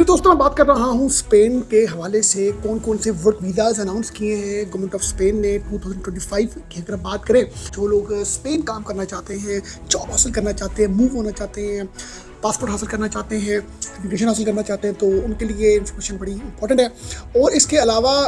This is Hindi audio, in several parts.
दोस्तों मैं बात कर रहा हूँ स्पेन के हवाले से कौन कौन से वर्क वीज़ाज अनाउंस किए हैं गवर्नमेंट ऑफ स्पेन ने 2025 की। अगर बात करें, जो लोग स्पेन काम करना चाहते हैं, जॉब हासिल करना चाहते हैं, मूव होना चाहते हैं, पासपोर्ट हासिल करना चाहते हैं, इमिग्रेशन हासिल करना चाहते हैं, तो उनके लिए इन्फॉर्मेशन बड़ी इंपॉर्टेंट है। और इसके अलावा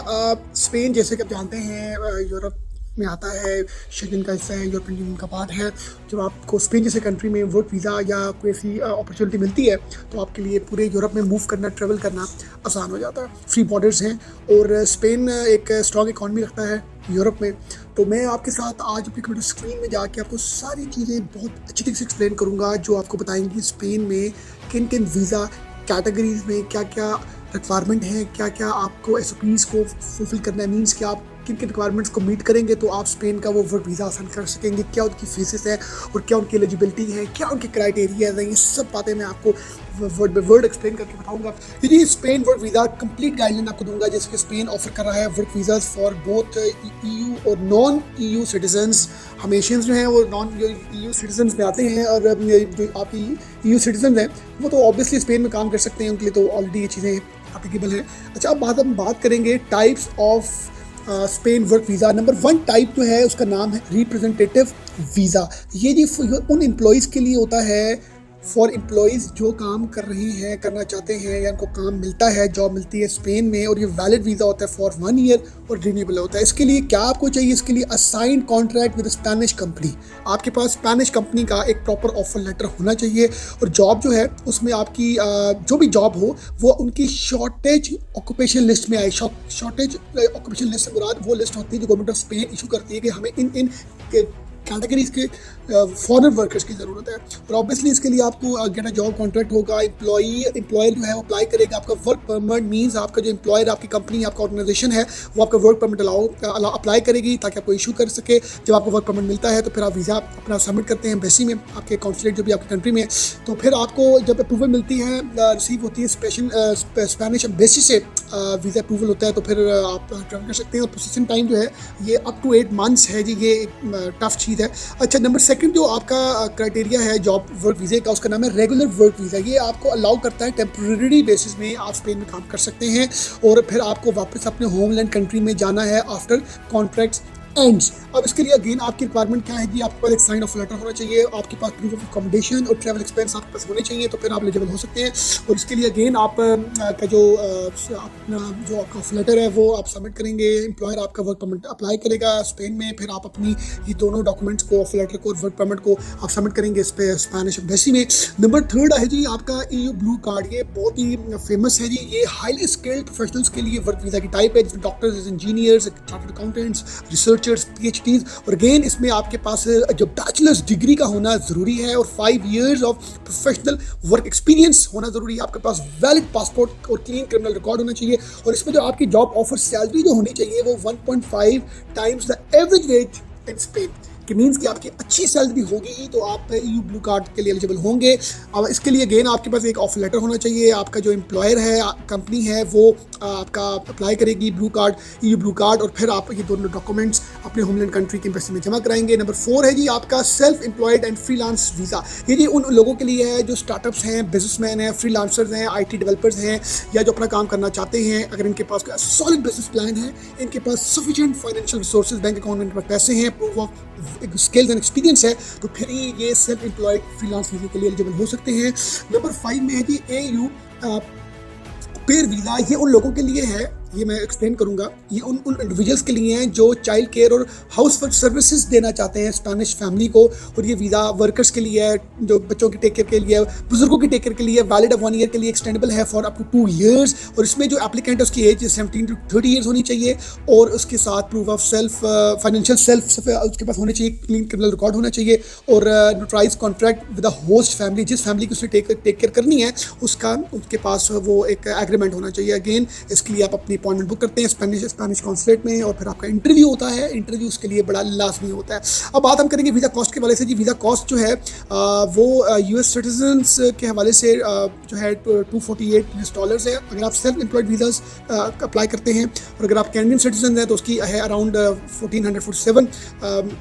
स्पेन जैसे कि आप जानते हैं यूरोप में आता है, शेंगन का हिस्सा है, यूरोपियन यूनियन का पार्ट है। जब आपको स्पेन जैसे कंट्री में वर्क वीज़ा या कोई ऐसी अपॉर्चुनिटी मिलती है तो आपके लिए पूरे यूरोप में मूव करना, ट्रेवल करना आसान हो जाता है। फ्री बॉर्डर्स हैं और स्पेन एक स्ट्रॉन्ग इकॉनमी रखता है यूरोप में। तो मैं आपके साथ आज अपनी कंप्यूटर स्क्रीन में जाके आपको सारी चीज़ें बहुत अच्छी तरीके से एक्सप्लेन करूँगा, जो आपको बताएंगी स्पेन में किन किन वीज़ा कैटेगरीज में क्या क्या रिक्वायरमेंट है, क्या क्या आपको एसओपीज़ को फुलफिल करना है। मीन्स कि आप किन किन रिक्वायरमेंट्स को मीट करेंगे तो आप स्पेन का वो वर्क वीज़ा आसान कर सकेंगे, क्या उनकी फीसेस है और क्या उनकी एलिजिबिलिटी है, क्या उनके क्राइटेरिया है। ये सब बातें मैं आपको वर्ड बाय वर्ड एक्सप्लेन करके बताऊंगा। यदि Spain work visa complete guideline आपको दूंगा, जैसे कि स्पेन ऑफर कर रहा है work visas for both EU और नॉन ईयू सिटीजन्स। हम एशियंस जो हैं वो नॉन ईयू सिटीजन्स में आते हैं, और जो आपकी ईयू सिटीजन हैं वो तो ऑब्वियसली स्पेन में काम कर सकते हैं, उनके लिए तो ऑलरेडी ये चीज़ें एप्लीकेबल है। अच्छा, अब हम बात करेंगे types of Spain work visa. Number 1 type जो है उसका नाम है रिप्रेजेंटेटिव वीज़ा। ये जी उन एम्प्लॉयज़ के लिए होता है, फॉर एम्प्लॉयज़ जो काम कर रहे हैं, करना चाहते हैं या उनको काम मिलता है, जॉब मिलती है स्पेन में, और ये वैलिड वीज़ा होता है फॉर 1 ईयर और रिन्यूएबल होता है। इसके लिए क्या आपको चाहिए? इसके लिए assigned contract with Spanish company. आपके पास स्पेनिश कंपनी का एक प्रॉपर ऑफर लेटर होना चाहिए, और जॉब जो है उसमें आपकी जो भी जॉब हो वो उनकी शॉर्टेज ऑक्यूपेशन लिस्ट में आए। शॉर्टेज ऑक्यूपेशन लिस्ट से मुराद वो लिस्ट होती है जो गवर्नमेंट ऑफ स्पेन इशू करती है कि हमें इन कैटेगरीज के फॉरेन वर्कर्स की ज़रूरत है। और ऑब्वियसली इसके लिए आपको गेट अ जॉब कॉन्ट्रैक्ट होगा। एम्प्लॉयर जो है वो अप्लाई करेगा। आपका वर्क परमिट मीन्स आपका जो एम्प्लॉयर, आपकी कंपनी, आपका ऑर्गेनाइजेशन है, वो आपका वर्क परमिट अप्लाई करेगी ताकि आपको इशू कर सके। जब आपको वर्क परमिट मिलता है तो फिर आप वीज़ा अपना सबमिट करते हैं एम्बेसी में, आपके कॉन्सुलेट जो भी आपकी कंट्री में। तो फिर आपको जब अप्रूवल मिलती है, रिसीव होती है स्पेनिश एम्बेसी से वीज़ा अप्रूवल होता है, तो फिर आप ट्रैवल कर सकते हैं। और प्रोसेसिंग टाइम जो है ये अप टू 8 मंथ्स है जी। ये एक टफ चीज़ है। अच्छा, नंबर 2 जो आपका क्राइटेरिया है जॉब वर्क वीज़े का, उसका नाम है रेगुलर वर्क वीज़ा। ये आपको अलाउ करता है टेम्परेरी बेसिस में आप स्पेन में काम कर सकते हैं, और फिर आपको वापस अपने होमलैंड कंट्री में जाना है आफ्टर कॉन्ट्रैक्ट्स एंड्स। अब इसके लिए अगेन आपकी रिक्वायरमेंट क्या है जी? आपके पास एक साइन ऑफ लेटर होना चाहिए, आपके पास प्रूफ ऑफ अकोमोडेशन और ट्रैवल एक्सपेंस आपके पास होने चाहिए, तो फिर आप एलिजिबल हो सकते हैं। और इसके लिए अगेन आप का जो आपका ऑफ लेटर है वो आप सबमिट करेंगे। एम्प्लॉयर आपका वर्क परमिट अप्लाई करेगा स्पेन में, फिर आप अपनी ये दोनों डॉक्यूमेंट्स को, ऑफ लेटर को और वर्क परमिट को आप सबमिट करेंगे इस पे स्पेनिश एम्बेसी में। नंबर 3 है जी आपका EU ब्लू कार्ड। ये बहुत ही फेमस है जी। ये हाईली स्किल्ड प्रोफेशनल्स के लिए वर्क वीज़ा की टाइप है, जिसमें doctors, engineers, chartered accountants, researchers, PhDs। और अगेन इसमें आपके पास जो बैचलर्स डिग्री का होना ज़रूरी है, और 5 years of professional work experience होना ज़रूरी है। आपके पास वैलिड पासपोर्ट और क्लीन क्रिमिनल रिकॉर्ड होना चाहिए। और इसमें जो आपकी जॉब ऑफर सैलरी जो होनी चाहिए वो 1.5 times the average ways in Spain, कि मीन्स कि आपकी अच्छी सैलरी होगी ही तो आप EU ब्लू कार्ड के लिए एलिजिबल होंगे। अब इसके लिए अगेन आपके पास एक ऑफर लेटर होना चाहिए। आपका जो एम्प्लॉयर है, कंपनी है, वो आपका अप्लाई करेगी blue card, EU blue card, और फिर आप ये दोनों डॉक्यूमेंट्स अपने होमलैंड कंट्री के एम्बेसी में जमा कराएंगे। नंबर 4 है जी आपका self employed and freelance visa. ये जी उन लोगों के लिए है जो स्टार्टअप्स हैं, बिजनेसमैन हैं, फ्रीलांसर्स हैं, IT डेवलपर्स हैं, या जो अपना काम करना चाहते हैं। अगर इनके पास सॉलिड बिजनेस प्लान है, इनके पास sufficient financial resources, bank account में पैसे हैं, proof of skills and experience है, तो फिर ही ये सेल्फ एम्प्लॉयड फ्रीलांस वीज़ा के लिए एलिजिबल हो सकते हैं। नंबर 5 में है जी AU पेयर वीज़ा। ये उन लोगों के लिए है, ये मैं एक्सप्लेन करूंगा। ये उन इंडिविजुअल्स के लिए हैं जो चाइल्ड केयर और हाउस वर्क सर्विसेज देना चाहते हैं स्पेनिश फैमिली को। और ये वीज़ा वर्कर्स के लिए है, जो बच्चों की टेक केयर के लिए, बुजुर्गों की टेक केयर के लिए, वैलिड 1 ईयर के लिए, एक्सटेंडेबल है फॉर अप टू 2 years। और इसमें जो एप्लीकेंट है उसकी एज 17 to 30 years होनी चाहिए, और उसके साथ प्रूफ ऑफ फाइनेंशियल सेल्फ उसके पास होने चाहिए, क्लीन क्रिमिनल रिकॉर्ड होना चाहिए, और notarise contract with the host family. जिस फैमिली की उसने टेक केयर करनी है उसका, उसके पास वो एक एग्रीमेंट होना चाहिए। अगेन इसके लिए आप अपनी अपॉइंटमेंट बुक करते हैं स्पेनिश कॉन्सुलेट में, और फिर आपका इंटरव्यू होता है। इंटरव्यू उसके लिए बड़ा लाजमी होता है। अब बात हम करेंगे वीज़ा कॉस्ट के हवाले से। जी वीज़ा कॉस्ट जो है वो यूएस सिटीजन्स के हवाले से जो है $248 है अगर आप सेल्फ एम्प्लॉयड वीज़ाज अप्लाई करते हैं, और अगर आप कैनेडियन सिटीजन हैं तो उसकी है अराउंड 1447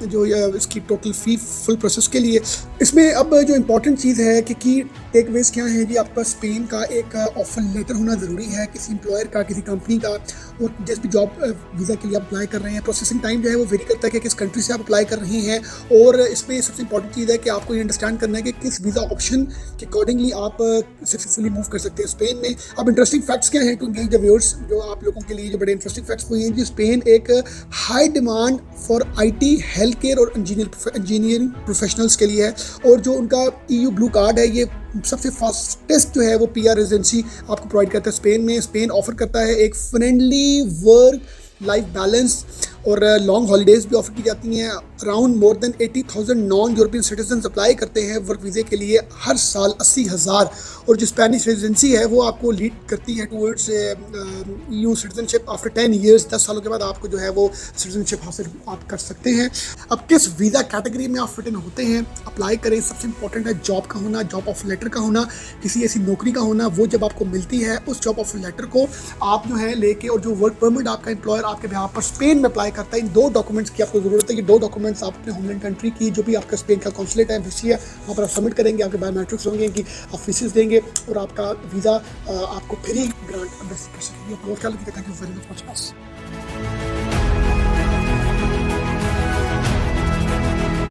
जो इसकी टोटल फ़ी फुल प्रोसेस के लिए। इसमें अब जो इम्पॉर्टेंट चीज़ है कि की टेकअवेज क्या है जी, आपका स्पेन का एक ऑफर लेटर होना ज़रूरी है किसी एम्प्लॉयर का, किसी कंपनी का, और जिस भी जॉब वीज़ा के लिए आप अप्लाई कर रहे हैं। प्रोसेसिंग टाइम जो है वो वेरी करता है कि किस कंट्री से आप अप्लाई कर रहे हैं, और इसमें सबसे इंपॉर्टेंट चीज़ है कि आपको ये अंडरस्टैंड करना है कि किस वीज़ा ऑप्शन के अकॉर्डिंगली आप सक्सेसफुली मूव कर सकते हैं स्पेन में। अब इंटरेस्टिंग फैक्ट्स क्या हैं टू एंगेज द व्यूअर्स, जो आप लोगों के लिए जो बड़े इंटरेस्टिंग फैक्ट्स वो ये हैं कि स्पेन एक high demand for IT, health care और इंजीनियरिंग प्रोफेशनल्स के लिए है, और जो उनका EU ब्लू कार्ड है ये सबसे फास्टेस्ट जो है वो PR रेजिडेंसी आपको प्रोवाइड करता है स्पेन में। स्पेन ऑफर करता है एक फ्रेंडली वर्क लाइफ बैलेंस, और लॉन्ग हॉलीडेज़ भी ऑफर की जाती हैं। Around more than 80,000 non European citizen apply करते हैं वर्क वीज़े के लिए हर साल 80,000, और जो स्पेनिश रेजिडेंसी है वो आपको लीड करती है towards EU citizenship after 10 years. 10 सालों के बाद आपको जो है वो सिटीजनशिप हासिल आप कर सकते हैं। अब किस वीज़ा कैटेगरी में आप फिट इन होते हैं, अप्लाई करें। सबसे इंपॉर्टेंट है जॉब का होना, जॉब ऑफर लेटर का होना, किसी ऐसी नौकरी का होना, वो जब आपको मिलती है उस जॉब ऑफर लेटर को आप जो है लेके, और जो वर्क परमिट आपका एम्प्लॉयर आपके बिहाफ पर स्पेन में अप्लाई करता है, इन 2 डॉक्यूमेंट्स की आपको ज़रूरत है। ये 2 डॉक्यूमेंट्स आप अपने होमलैंड कंट्री की जो भी आपका स्पेन का कॉन्सुलेट है, एम्बेसी है, वहाँ पर आप सबमिट करेंगे। आपके बायोमेट्रिक्स होंगे कि आप फीसेस देंगे, और आपका वीज़ा आपको फ्री ग्रांट एम्बेसी कर सकेंगे। बहुत ख्याल रखिएगा। Thank you very much.